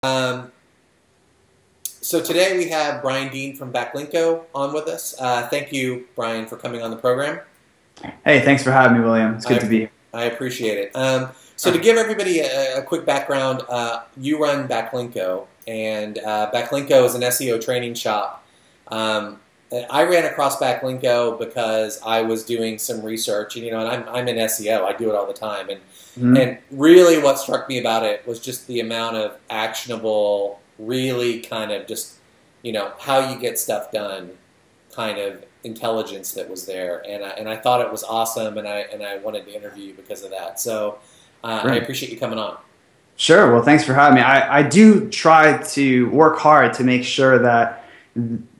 Um, so today we have Brian Dean from Backlinko on with us. Thank you, Brian, for coming on the program. Hey, thanks for having me, William. It's good to be here. I appreciate it. So to give everybody a quick background, you run Backlinko, and Backlinko is an SEO training shop. I ran across Backlinko because I was doing some research, and I'm in SEO. I do it all the time, and really what struck me about it was just the amount of actionable, really kind of just, how you get stuff done kind of intelligence that was there, and I thought it was awesome, and I wanted to interview you because of that. So I appreciate you coming on. Sure. Well, thanks for having me. I do try to work hard to make sure that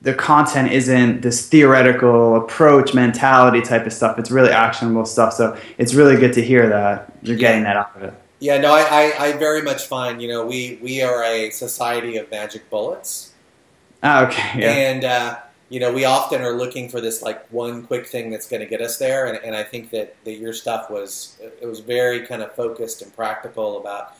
the content isn't this theoretical approach mentality type of stuff. It's really actionable stuff. So it's really good to hear that you're getting that out of it. Yeah, no, I very much find, we are a society of magic bullets. Oh, okay. Yeah. And, we often are looking for this like one quick thing that's going to get us there. And I think that your stuff was very kind of focused and practical about,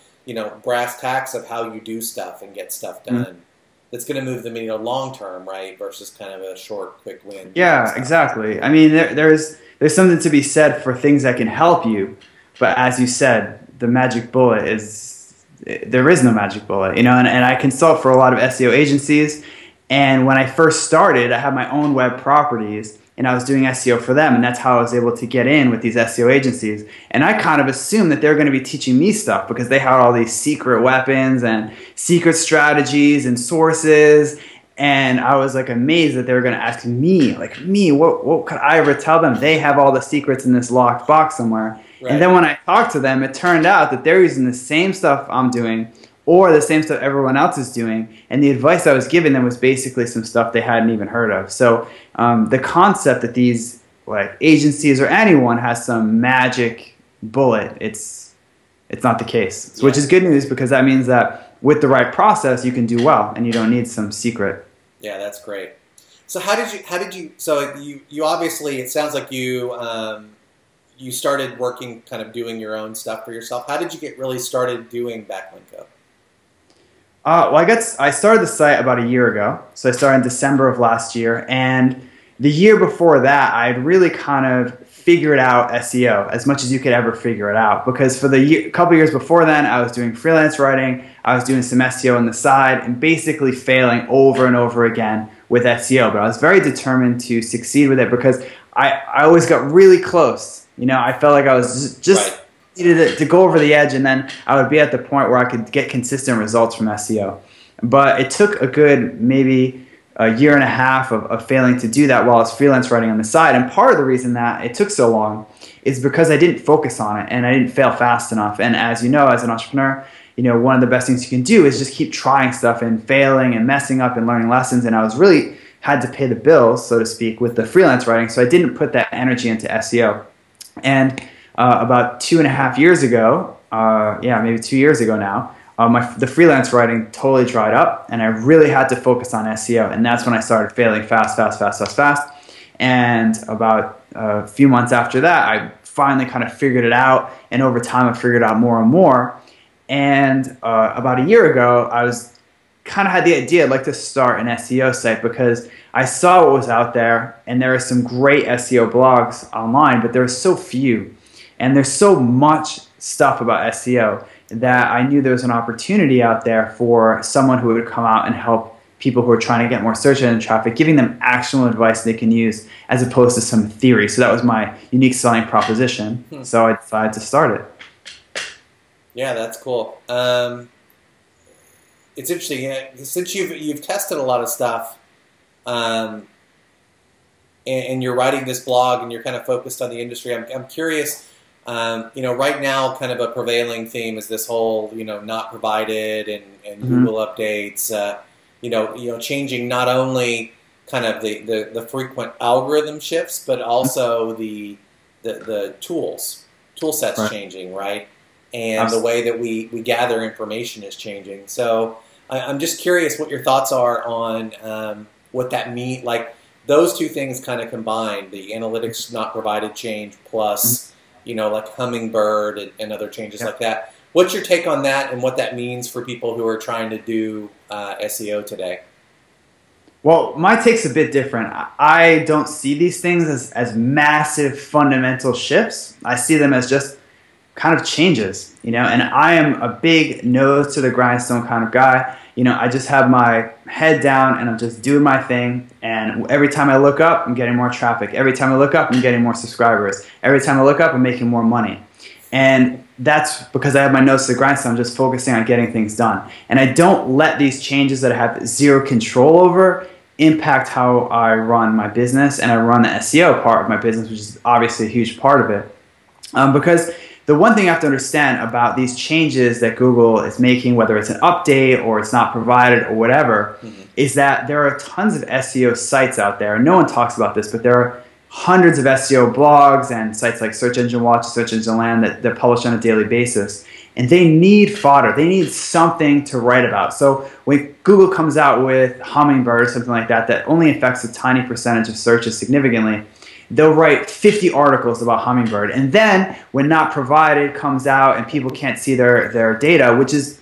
brass tacks of how you do stuff and get stuff done. That's going to move the needle long term, right? Versus kind of a short, quick win. Yeah, exactly. I mean, there's something to be said for things that can help you, but as you said, the magic bullet there is no magic bullet, and I consult for a lot of SEO agencies, and when I first started, I had my own web properties, and I was doing SEO for them, and that's how I was able to get in with these SEO agencies. And I kind of assumed that they're going to be teaching me stuff because they had all these secret weapons and secret strategies and sources. And I was like amazed that they were going to ask me, what could I ever tell them? They have all the secrets in this locked box somewhere. Right. And then when I talked to them, it turned out that they're using the same stuff I'm doing or the same stuff everyone else is doing, and the advice I was giving them was basically some stuff they hadn't even heard of. So the concept that these agencies or anyone has some magic bullet, it's not the case. Which is good news, because that means that with the right process you can do well and you don't need some secret. Yeah, that's great. So how did you so you obviously, it sounds like you started working, kind of doing your own stuff for yourself. How did you get really started doing Backlinko? Well, I started the site about a year ago. So I started in December of last year. And the year before that, I'd really kind of figured out SEO as much as you could ever figure it out. Because for the couple years before then, I was doing freelance writing. I was doing some SEO on the side and basically failing over and over again with SEO. But I was very determined to succeed with it because I always got really close. I felt like I was just needed to go over the edge, and then I would be at the point where I could get consistent results from SEO. But it took a good maybe a year and a half of failing to do that while I was freelance writing on the side. And part of the reason that it took so long is because I didn't focus on it and I didn't fail fast enough. And as you know, as an entrepreneur, one of the best things you can do is just keep trying stuff and failing and messing up and learning lessons. And I was really had to pay the bills, so to speak, with the freelance writing. So I didn't put that energy into SEO. And about 2.5 years ago, maybe 2 years ago now, the freelance writing totally dried up, and I really had to focus on SEO, and that's when I started failing fast. And about a few months after that, I finally kind of figured it out, and over time I figured out more and more. And about a year ago, I had the idea I'd like to start an SEO site because I saw what was out there, and there are some great SEO blogs online, but there are so few. And there's so much stuff about SEO that I knew there was an opportunity out there for someone who would come out and help people who are trying to get more search engine traffic, giving them actionable advice they can use as opposed to some theory. So that was my unique selling proposition. So I decided to start it. Yeah, that's cool. It's interesting, since you've tested a lot of stuff, and you're writing this blog and you're kind of focused on the industry. I'm curious. Right now, kind of a prevailing theme is this whole, not provided and Google updates. Changing not only kind of the frequent algorithm shifts, but also the tool sets changing, right? And the way that we gather information is changing. So I'm just curious what your thoughts are on what that means. Like those two things kind of combined, the analytics not provided change plus, like Hummingbird and other changes like that. What's your take on that and what that means for people who are trying to do SEO today? Well, my take's a bit different. I don't see these things as massive fundamental shifts. I see them as just kind of changes, and I am a big nose to the grindstone kind of guy. I just have my head down and I'm just doing my thing, and every time I look up, I'm getting more traffic. Every time I look up, I'm getting more subscribers. Every time I look up, I'm making more money. And that's because I have my nose to the grindstone. I'm just focusing on getting things done. And I don't let these changes that I have zero control over impact how I run my business, and I run the SEO part of my business, which is obviously a huge part of it. Because the one thing you have to understand about these changes that Google is making, whether it's an update or it's not provided or whatever, is that there are tons of SEO sites out there. No one talks about this, but there are hundreds of SEO blogs and sites like Search Engine Watch, Search Engine Land that publish on a daily basis. And they need fodder. They need something to write about. So when Google comes out with Hummingbird or something like that only affects a tiny percentage of searches significantly, they'll write 50 articles about Hummingbird. And then when not provided comes out and people can't see their data, which is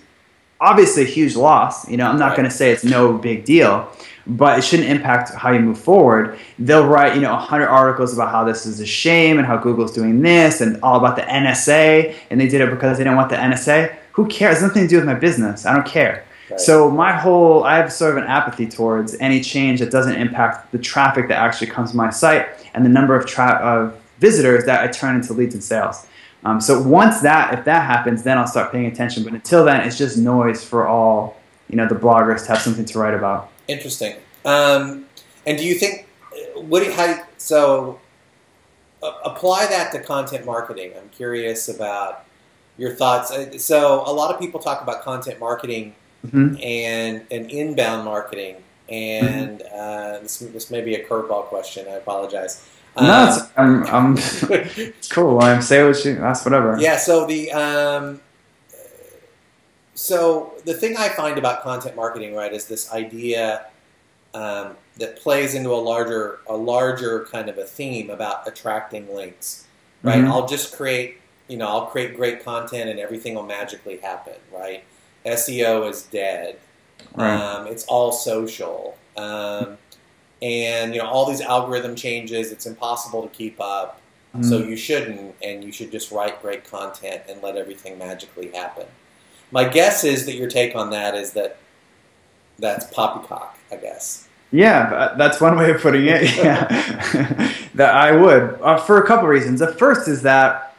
obviously a huge loss. I'm not going to say it's no big deal, but it shouldn't impact how you move forward. They'll write 100 articles about how this is a shame and how Google's doing this and all about the NSA, and they did it because they didn't want the NSA. Who cares? It has nothing to do with my business. I don't care. Right. So I have sort of an apathy towards any change that doesn't impact the traffic that actually comes to my site and the number of visitors that I turn into leads and sales. So if that happens, then I'll start paying attention. But until then, it's just noise for all the bloggers to have something to write about. Interesting. And do you think apply that to content marketing? I'm curious about your thoughts. So a lot of people talk about content marketing and inbound marketing, and this may be a curveball question. I apologize. No, it's cool. Say what you ask, whatever. Yeah. So the thing I find about content marketing, right, is this idea that plays into a larger kind of a theme about attracting links, right? I'll just create, I'll create great content and everything will magically happen, right? SEO is dead. Right. It's all social. And all these algorithm changes, it's impossible to keep up. So you shouldn't, and you should just write great content and let everything magically happen. My guess is that your take on that is that that's poppycock, I guess. Yeah, that's one way of putting it. Yeah, that I would for a couple of reasons. The first is that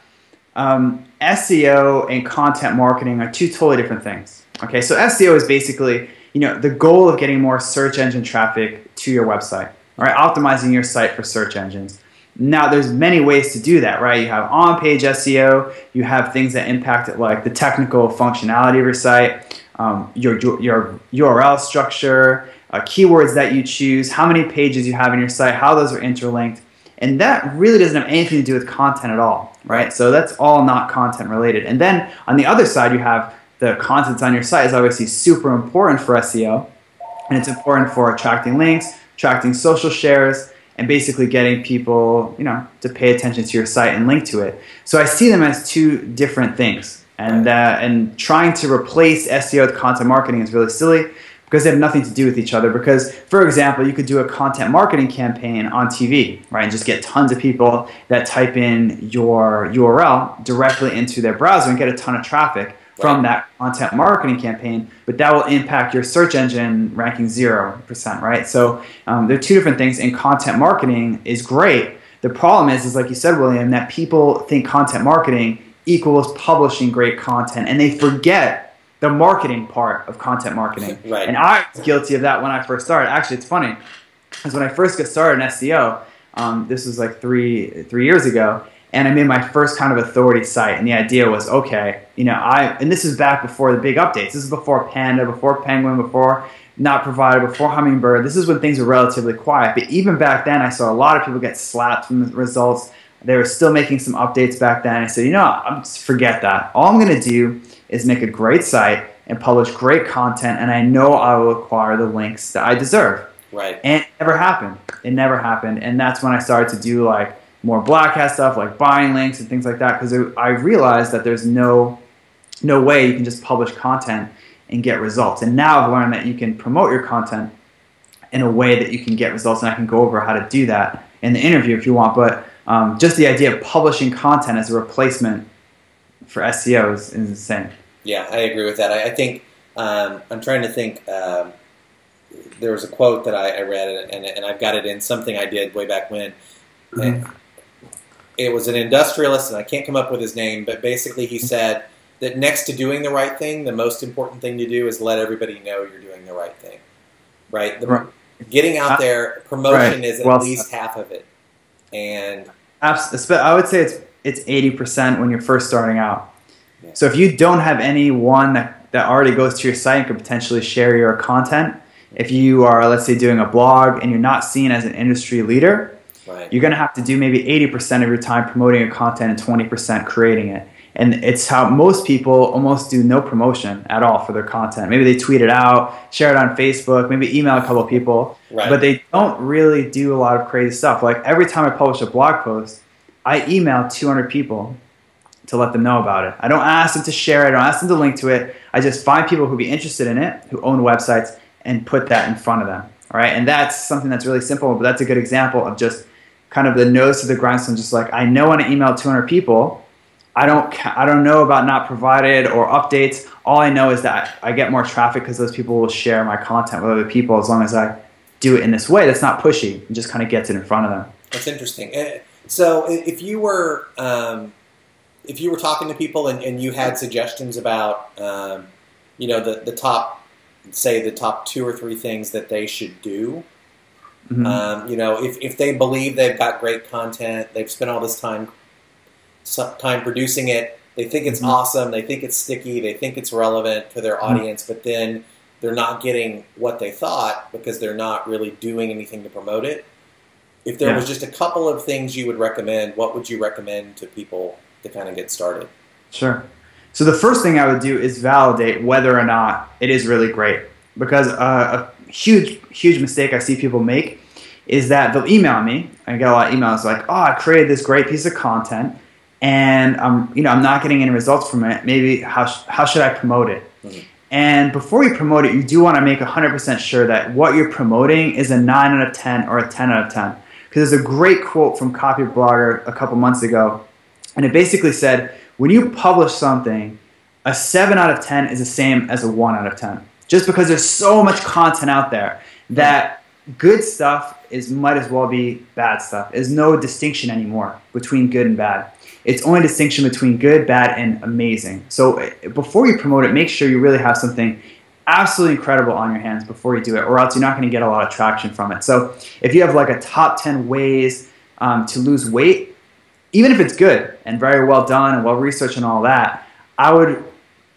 SEO and content marketing are two totally different things. Okay, so SEO is basically the goal of getting more search engine traffic to your website. All right, optimizing your site for search engines. Now, there's many ways to do that, right? You have on-page SEO. You have things that impact it, like the technical functionality of your site, your URL structure, keywords that you choose, how many pages you have in your site, how those are interlinked. And that really doesn't have anything to do with content at all, right? So that's all not content related. And then on the other side, you have the content on your site is obviously super important for SEO. And it's important for attracting links, attracting social shares, and basically getting people, to pay attention to your site and link to it. So I see them as two different things. And trying to replace SEO with content marketing is really silly because they have nothing to do with each other. Because, for example, you could do a content marketing campaign on TV, right, and just get tons of people that type in your URL directly into their browser and get a ton of traffic from that content marketing campaign, but that will impact your search engine ranking 0%, right? So they're two different things, and content marketing is great. The problem is like you said, William, that people think content marketing equals publishing great content, and they forget the marketing part of content marketing. Right. And I was guilty of that when I first started. Actually, it's funny, because when I first got started in SEO, this was like three years ago, and I made my first kind of authority site, and the idea was, okay, and this is back before the big updates. This is before Panda, before Penguin, before Not Provided, before Hummingbird. This is when things were relatively quiet. But even back then, I saw a lot of people get slapped from the results. They were still making some updates back then. I said, forget that. All I'm going to do is make a great site and publish great content, and I know I will acquire the links that I deserve. Right. And it never happened. It never happened. And that's when I started to do more black hat stuff, like buying links and things like that, because I realized that there's no no way you can just publish content and get results. And now I've learned that you can promote your content in a way that you can get results, and I can go over how to do that in the interview if you want. But just the idea of publishing content as a replacement for SEO is insane. Yeah, I agree with that. I think I'm trying to think. There was a quote that I read, and I've got it in something I did way back when. Mm-hmm. It was an industrialist, and I can't come up with his name, but basically he said that next to doing the right thing, the most important thing to do is let everybody know you're doing the right thing. Right? Getting out there, promotion is at least half of it. And I would say it's 80% when you're first starting out. Yeah. So if you don't have anyone that already goes to your site and could potentially share your content, if you are, let's say, doing a blog and you're not seen as an industry leader, right, you're going to have to do maybe 80% of your time promoting your content and 20% creating it. And it's how most people almost do no promotion at all for their content. Maybe they tweet it out, share it on Facebook, maybe email a couple of people, right, but they don't really do a lot of crazy stuff. Like every time I publish a blog post, I email 200 people to let them know about it. I don't ask them to share it, I don't ask them to link to it. I just find people who would be interested in it, who own websites, and put that in front of them. All right, and that's something that's really simple, but that's a good example of just kind of the nose to the grindstone. Just like, I know when I email 200 people, I don't know about not provided or updates. All I know is that I get more traffic because those people will share my content with other people as long as I do it in this way that's not pushy and just kind of gets it in front of them. That's interesting. So if you were talking to people and you had suggestions about the top, say the top 2 or 3 things that they should do, if they believe they've got great content, they've spent all this time producing it, they think it's awesome, they think it's sticky, they think it's relevant to their audience, but then they're not getting what they thought because they're not really doing anything to promote it. If there was just a couple of things you would recommend, what would you recommend to people to kind of get started? Sure. So the first thing I would do is validate whether or not it is really great. Because a huge mistake I see people make is that they'll email me. I get a lot of emails like, oh, I created this great piece of content and I'm not getting any results from it. Maybe how should I promote it? Mm-hmm. And before you promote it, you do want to make 100% sure that what you're promoting is a 9 out of 10 or a 10 out of 10. Because there's a great quote from Copy Blogger a couple months ago, and it basically said, when you publish something, a 7 out of 10 is the same as a 1 out of 10. Just because there's so much content out there that good stuff might as well be bad stuff. There's no distinction anymore between good and bad. It's only distinction between good, bad, and amazing. So before you promote it, make sure you really have something absolutely incredible on your hands before you do it, or else you're not going to get a lot of traction from it. So if you have like a top 10 ways to lose weight, even if it's good and very well done and well researched and all that, I would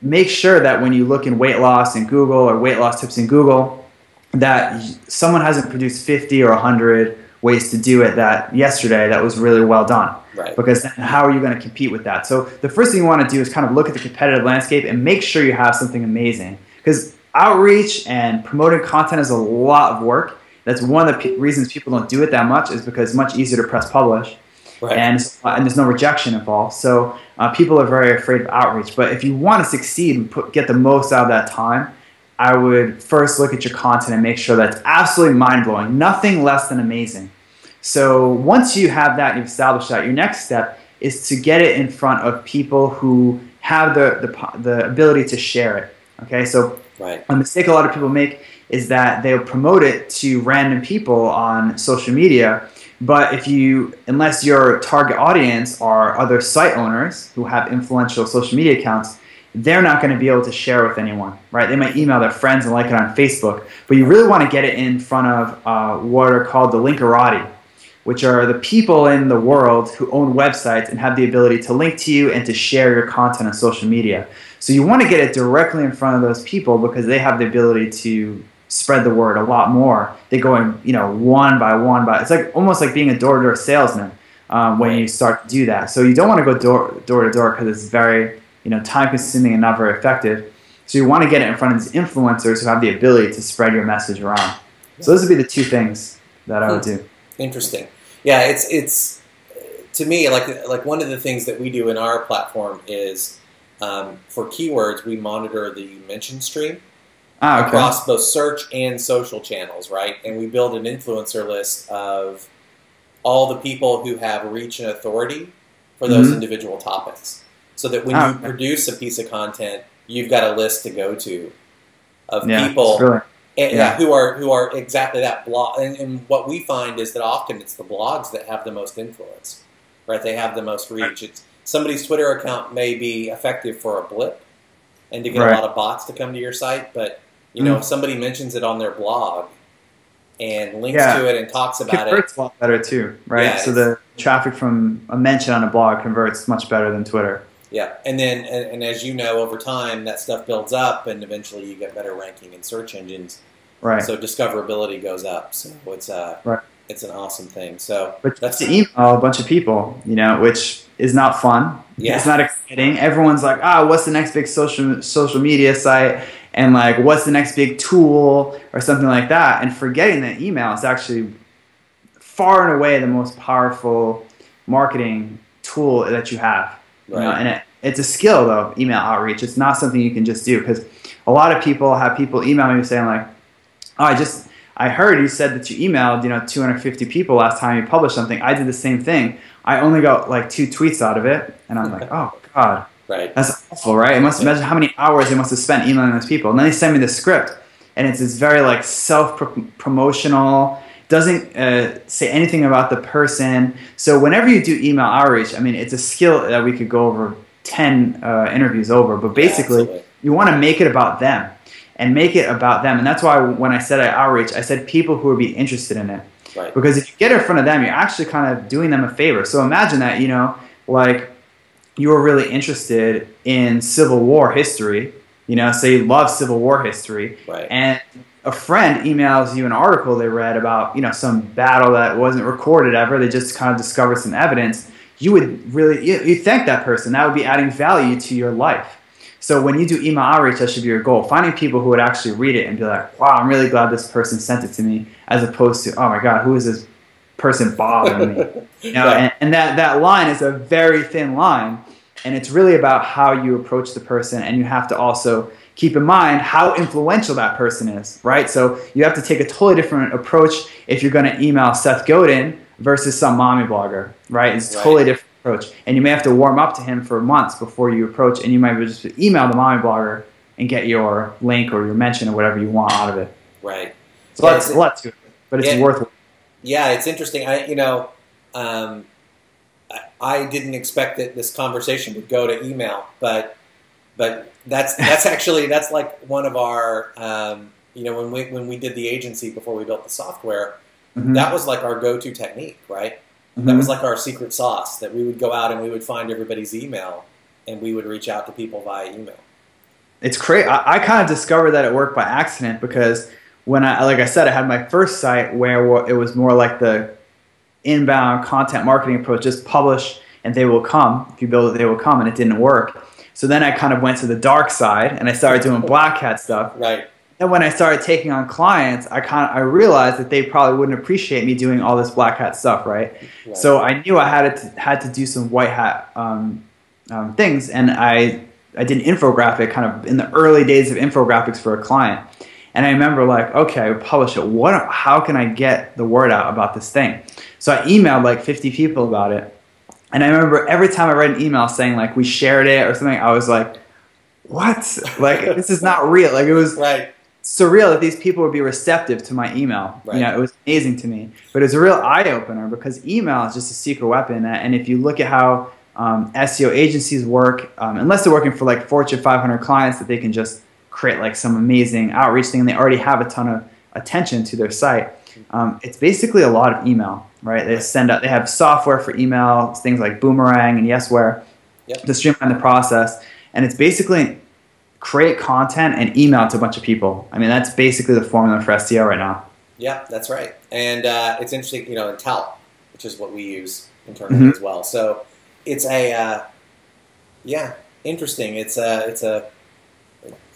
make sure that when you look in weight loss in Google or weight loss tips in Google, that someone hasn't produced 50 or 100 ways to do it yesterday that was really well done. Right. Because then how are you going to compete with that? So the first thing you want to do is kind of look at the competitive landscape and make sure you have something amazing. Because outreach and promoting content is a lot of work. That's one of the reasons people don't do it that much, is because it's much easier to press publish. Right. And there's no rejection involved. So people are very afraid of outreach. But if you want to succeed and get the most out of that time, I would first look at your content and make sure that it's absolutely mind-blowing, nothing less than amazing. So once you have that and you've established that, your next step is to get it in front of people who have the ability to share it. Okay, so a mistake a lot of people make is that they'll promote it to random people on social media, but unless your target audience are other site owners who have influential social media accounts, they're not going to be able to share with anyone, right? They might email their friends and like it on Facebook, but you really want to get it in front of what are called the linkerati, which are the people in the world who own websites and have the ability to link to you and to share your content on social media. So you want to get it directly in front of those people because they have the ability to spread the word a lot more. They go in, one by one. It's like almost like being a door-to-door salesman when you start to do that. So you don't want to go door-to-door because it's very time-consuming and not very effective. So you want to get it in front of these influencers who have the ability to spread your message around. So those would be the 2 things that I would do. Interesting. Yeah, it's to me like one of the things that we do in our platform is for keywords, we monitor the mention stream Okay. across both search and social channels, right? And we build an influencer list of all the people who have reach and authority for those individual topics, so that when you produce a piece of content, you've got a list to go to of people who are exactly that blog. And what we find is that often it's the blogs that have the most influence, right? They have the most reach. It's somebody's Twitter account may be effective for a blip and to get a lot of bots to come to your site, but you know, if somebody mentions it on their blog and links to it and talks about it, converts a lot better too, right? Yeah, so the traffic from a mention on a blog converts much better than Twitter. Yeah, and then and as you know, over time that stuff builds up, and eventually you get better ranking in search engines. Right. So discoverability goes up. So it's it's an awesome thing. So but that's to email a bunch of people, you know, which is not fun. Yeah. It's not exciting. Everyone's like, what's the next big social media site? And like, what's the next big tool or something like that? And forgetting that email is actually far and away the most powerful marketing tool that you have. You know? And it's a skill though, email outreach. It's not something you can just do, because a lot of people have people email me saying like, I heard you said that you emailed 250 people last time you published something. I did the same thing. I only got like 2 tweets out of it, and I'm like, oh God. Right. That's awful, right? It must imagine how many hours they must have spent emailing those people. And then they send me the script, and it's this very like self-promotional, doesn't say anything about the person. So whenever you do email outreach, I mean, it's a skill that we could go over 10 interviews over. But basically, you want to make it about them, and make it about them. And that's why when I said outreach, I said people who would be interested in it. Right. Because if you get in front of them, you're actually kind of doing them a favor. So imagine that, like, you were really interested in Civil War history, so you love Civil War history, and a friend emails you an article they read about, some battle that wasn't recorded ever, they just kind of discovered some evidence, you would really, you thank that person. That would be adding value to your life. So when you do email outreach, that should be your goal. Finding people who would actually read it and be like, wow, I'm really glad this person sent it to me, as opposed to, oh my God, who is this person bothering me? And that line is a very thin line, and it's really about how you approach the person, and you have to also keep in mind how influential that person is, right? So you have to take a totally different approach if you're going to email Seth Godin versus some mommy blogger, right? It's a totally different approach, and you may have to warm up to him for months before you approach, and you might just email the mommy blogger and get your link or your mention or whatever you want out of it. Right. So that's a lot to it, but it's worth it. Yeah, it's interesting. I didn't expect that this conversation would go to email, but that's actually that's like one of our when we did the agency before we built the software, that was like our go-to technique, right? That was like our secret sauce, that we would go out and we would find everybody's email and we would reach out to people via email. It's crazy. I kind of discovered that it worked by accident, because when like I said, I had my first site where it was more like the inbound content marketing approach, just publish and they will come. If you build it, they will come, and it didn't work. So then I kind of went to the dark side and I started doing black hat stuff. Right. And when I started taking on clients, I realized that they probably wouldn't appreciate me doing all this black hat stuff, right? So I knew I had to do some white hat things, and I did an infographic kind of in the early days of infographics for a client. And I remember like, okay, I publish it. How can I get the word out about this thing? So I emailed like 50 people about it. And I remember every time I read an email saying like we shared it or something, I was like, what? Like, this is not real. Like, it was surreal that these people would be receptive to my email. It was amazing to me. But it was a real eye-opener, because email is just a secret weapon. And if you look at how SEO agencies work, unless they're working for like Fortune 500 clients that they can just create like some amazing outreach thing, and they already have a ton of attention to their site, it's basically a lot of email, right? They have software for email, things like Boomerang and Yesware to streamline the process, and it's basically create content and email to a bunch of people. I mean, that's basically the formula for SEO right now. Yeah, that's right. And it's interesting, in Tout, which is what we use internally as well. So it's interesting. It's a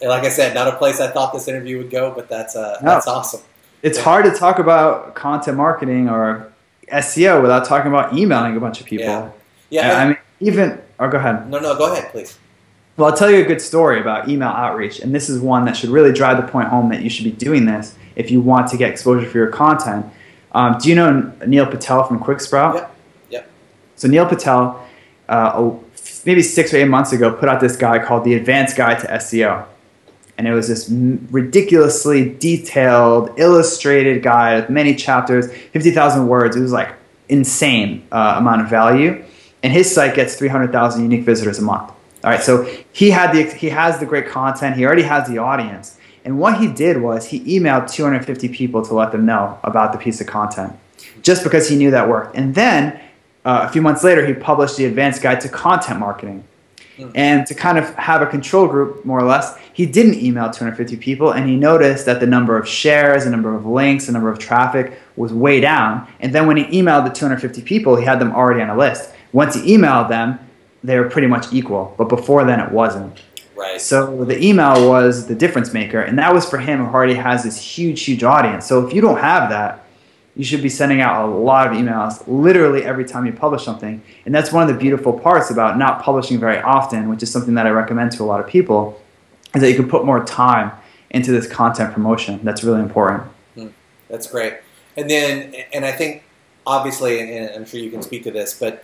like I said, not a place I thought this interview would go, but that's awesome. It's hard to talk about content marketing or SEO without talking about emailing a bunch of people. Yeah. I mean, even... Oh, go ahead. No, go ahead, please. Well, I'll tell you a good story about email outreach, and this is one that should really drive the point home that you should be doing this if you want to get exposure for your content. Do you know Neil Patel from QuickSprout? Yep. Yep. So Neil Patel, maybe 6 or 8 months ago, put out this guide called The Advanced Guide to SEO. And it was this ridiculously detailed, illustrated guide with many chapters, 50,000 words. It was like insane amount of value. And his site gets 300,000 unique visitors a month. All right, so he has the great content. He already has the audience. And what he did was he emailed 250 people to let them know about the piece of content, just because he knew that worked. And then a few months later, he published the Advanced Guide to Content Marketing. And to kind of have a control group, more or less, he didn't email 250 people, and he noticed that the number of shares, the number of links, the number of traffic was way down. And then when he emailed the 250 people, he had them already on a list. Once he emailed them, they were pretty much equal, but before then it wasn't. Right. So the email was the difference maker, and that was for him who already has this huge, huge audience. So if you don't have that, you should be sending out a lot of emails literally every time you publish something. And that's one of the beautiful parts about not publishing very often, which is something that I recommend to a lot of people, is that you can put more time into this content promotion. That's really important. That's great. And then, and I think, obviously, and I'm sure you can speak to this, but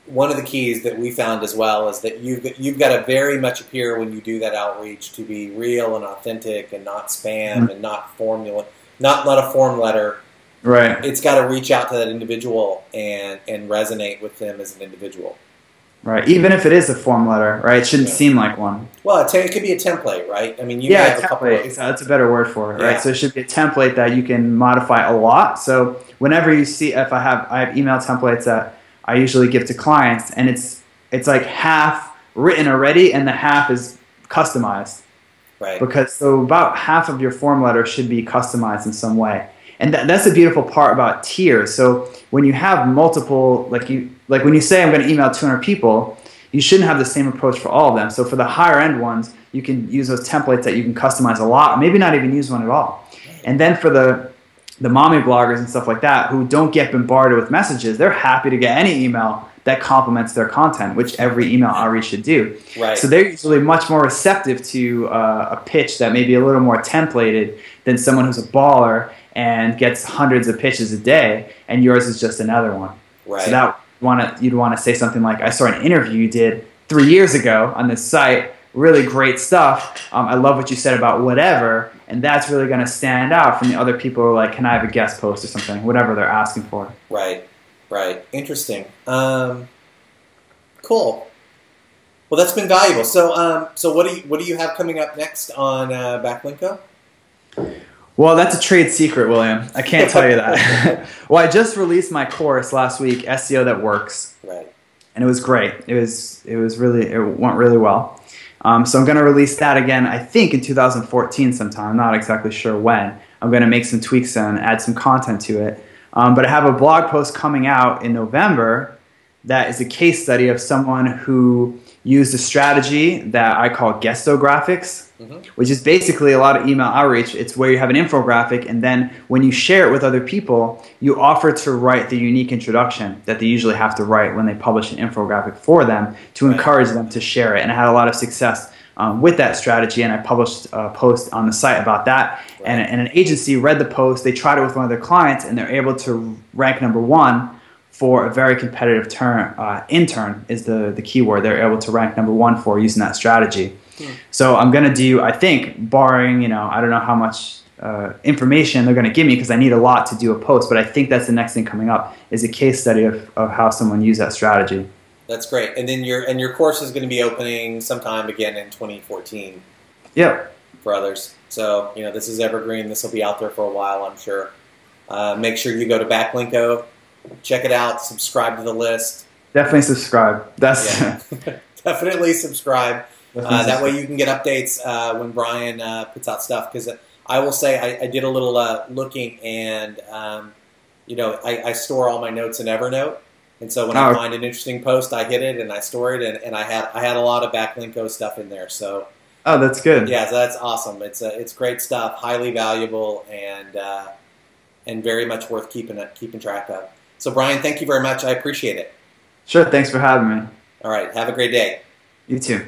one of the keys that we found as well is that you've got to very much appear when you do that outreach to be real and authentic and not spam and not formula, not a form letter. Right. It's got to reach out to that individual and resonate with them as an individual. Right. Even if it is a form letter, right? It shouldn't seem like one. Well, it could be a template, right? I mean, you have a couple of, that's a better word for it, right? So it should be a template that you can modify a lot. So whenever you see, I have email templates that I usually give to clients, and it's like half written already, and the half is customized. Right. Because so about half of your form letter should be customized in some way. And that's the beautiful part about tiers. So when you have multiple, like when you say I'm going to email 200 people, you shouldn't have the same approach for all of them. So for the higher end ones, you can use those templates that you can customize a lot, maybe not even use one at all. And then for the mommy bloggers and stuff like that who don't get bombarded with messages, they're happy to get any email that complements their content, which every email outreach should do. Right. So they're usually much more receptive to a pitch that may be a little more templated than someone who's a baller and gets hundreds of pitches a day, and yours is just another one. Right. So that you'd want to say something like, I saw an interview you did 3 years ago on this site, really great stuff. I love what you said about whatever, and that's really going to stand out from the other people who are like, can I have a guest post or something, whatever they're asking for. Right. Right. Interesting. Cool. Well, that's been valuable. So, so what do you have coming up next on Backlinko? Well, that's a trade secret, William. I can't tell you that. Well, I just released my course last week, SEO That Works. Right. And it was great. It went really well. So I'm going to release that again, I think in 2014 sometime. I'm not exactly sure when. I'm going to make some tweaks and add some content to it. But I have a blog post coming out in November that is a case study of someone who used a strategy that I call guestographics, which is basically a lot of email outreach. It's where you have an infographic, and then when you share it with other people, you offer to write the unique introduction that they usually have to write when they publish an infographic for them to encourage them to share it. And I had a lot of success with that strategy, and I published a post on the site about that. Right. And an agency read the post, they tried it with one of their clients, and they're able to rank #1 for a very competitive intern is the keyword. They're able to rank #1 for using that strategy. So I'm going to do, I think, barring, I don't know how much information they're going to give me because I need a lot to do a post, but I think that's the next thing coming up is a case study of how someone used that strategy. That's great. And then your course is going to be opening sometime again in 2014. Yep. For others. So, this is evergreen. This will be out there for a while, I'm sure. Make sure you go to Backlinko, check it out, subscribe to the list. Definitely subscribe. Definitely subscribe. That way you can get updates when Brian puts out stuff. Because I will say I did a little looking, and I store all my notes in Evernote. And so when I find an interesting post, I hit it and I store it, and I had a lot of Backlinko stuff in there. So that's good. Yeah, so that's awesome. It's great stuff, highly valuable, and very much worth keeping track of. So Brian, thank you very much. I appreciate it. Sure. Thanks for having me. All right. Have a great day. You too.